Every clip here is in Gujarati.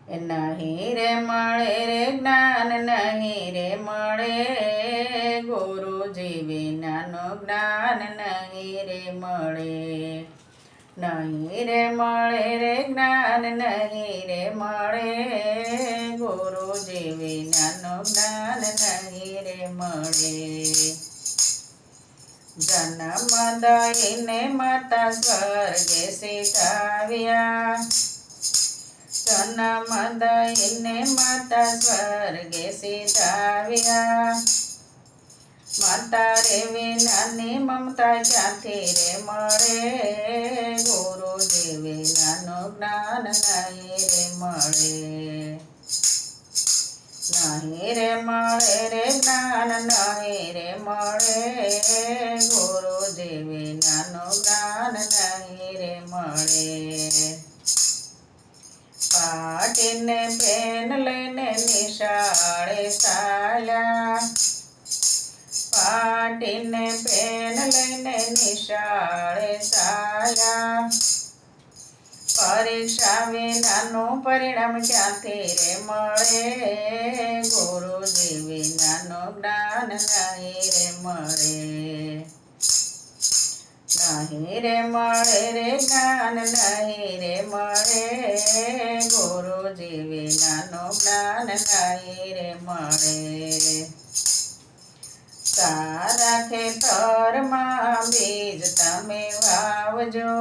નહીં રે મળે રે જ્ઞાન, નહીં રે મળે ગુરુજી વિનાનું જ્ઞાન, નહીં રે મળે. નહીં રે મળે રે જ્ઞાન, નહીં રે મળે ગુરુજી વિનાનું જ્ઞાન, નહીં રે મળે. જન્મ દઈને માતા સ્વર્ગે સીધાવ્યા, જન્મ દઈને માતા સ્વર્ગે સીધાવ્યા. માતા રે વિનાની મમતા ક્યાંથી રે મળે, ગુરુજી વિનાનું જ્ઞાન નહીં રે મળે. નહીં રે મળે રે જ્ઞાન, નહીં રે મળે ગુરુજી વિનાનું જ્ઞાન, નહીં રે મળે. પાટીને પેન લઈને નિશાળે ચાલ્યા, પાટીને પેન લઈને નિશાળે ચાલ્યા. પરીક્ષા વિનાનું પરિણામ ક્યાંથી રે મળે, ગુરુજી વિનાનું જ્ઞાન નહીં રે મળે. નહીં રે મળે રે જ્ઞાન, નહીં રે મળે ગુરુજી વિનાનું જ્ઞાન, નહીં રે મળે. સારા ખેતરમાં બીજ તમે વાવજો,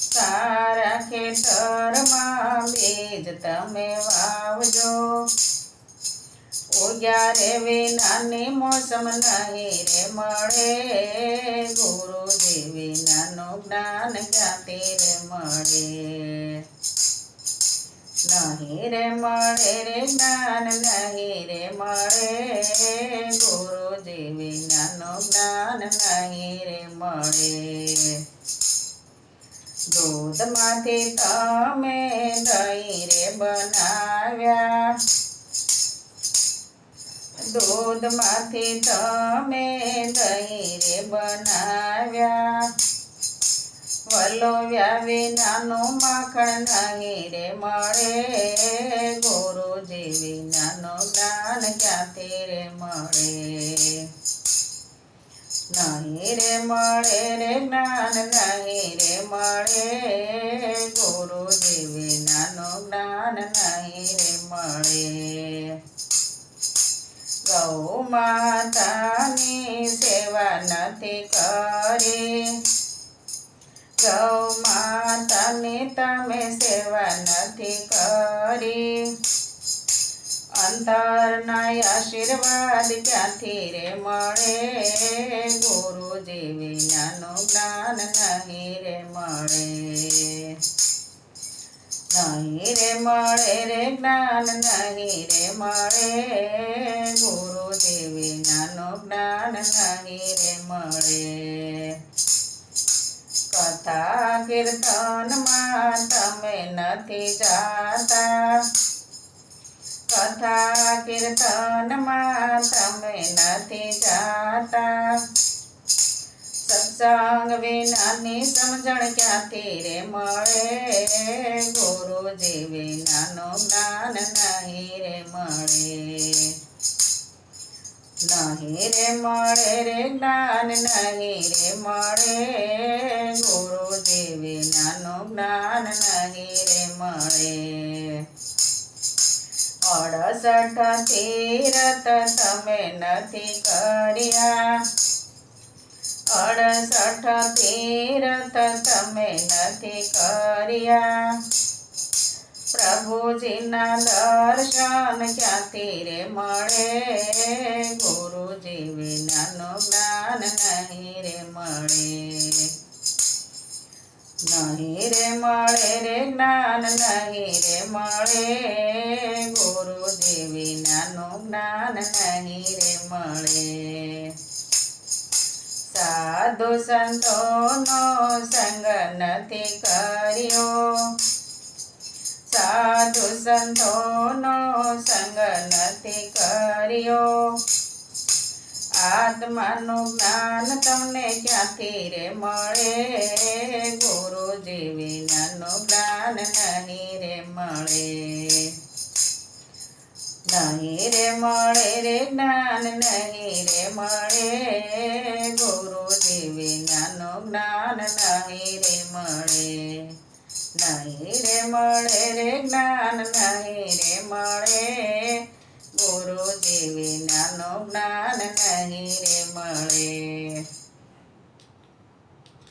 સારા ખેતરમાં બીજ તમે વાવજો. ઉગ્યા રે વિનાની મોસમ નહીં રે મળે, ગુરુજી વિનાનું જ્ઞાન ક્યાંથી રે મળે. નહીં રે મળે રે જ્ઞાન, નહીં રે મળે ગુરુજી વિનાનું જ્ઞાન, નહીં રે મળે. દૂધમાંથી તમે દહીં રે બનાવ્યા, દૂધમાંથી તમે દહીં રે બનાવ્યા. વલોવ્યા વિનાનું માખણ નહીં રે મળે, ગુરુજી વિનાનું જ્ઞાન ક્યાંથી રે મળે. નહીં રે મળે રે જ્ઞાન, નહીં રે મળે ગુરુજી વિનાનું જ્ઞાન, નહીં રે મળે. ગૌ માતાની સેવા નથી કરી, ગૌ માતાની તમે સેવા નથી કરી. અંતરના આશીર્વાદ ક્યાંથી રે મળે, ગુરુજી વિનાનું જ્ઞાન નહીં રે મળે. નહીં રે મળે રે જ્ઞાન, નહીં રે મળે ગુરુજી વિનાનું જ્ઞાન, નહીં રે મળે. કથા કીર્તનમાં તમે નથી જાતા, કથા કીર્તનમાં તમે નથી જાતા. સત્સંગ વિનાની સમજણ ક્યાંથી રે મળે, ગુરુજી વિનાનું જ્ઞાન નહીં રે મળે. નહીં રે મળે રે જ્ઞાન, નહીં રે મળે ગુરુજી વિનાનું જ્ઞાન, નહીં રે મળે. 68 તીરથ તમે નથી કર્યા, 68 તીરથ તમે નથી કર્યા. પ્રભુજીના દર્શન ક્યાંથી રે મળે, ગુરુજી વિનાનું જ્ઞાન નહીં રે મળે. નહીં રે મળે રે જ્ઞાન, નહીં રે મળે ગુરુજી વિનાનું જ્ઞાન, નહીં રે મળે. સાધુ સંતોનો સંગ નથી કર્યો, સાધુ સંતોનો સંગ નથી કર્યો. આત્માનું જ્ઞાન તમને ક્યાંથી રે મળે, ગુરુજી વિનાનું જ્ઞાન જ્ઞાન નહીં રે મળે. નહીં રે મળે રે જ્ઞાન નહીં રે મળે. ગુરુજી વિનાનું જ્ઞાન નહીં રે મળે. નહીં રે મળે રે જ્ઞાન નહીં રે મળે.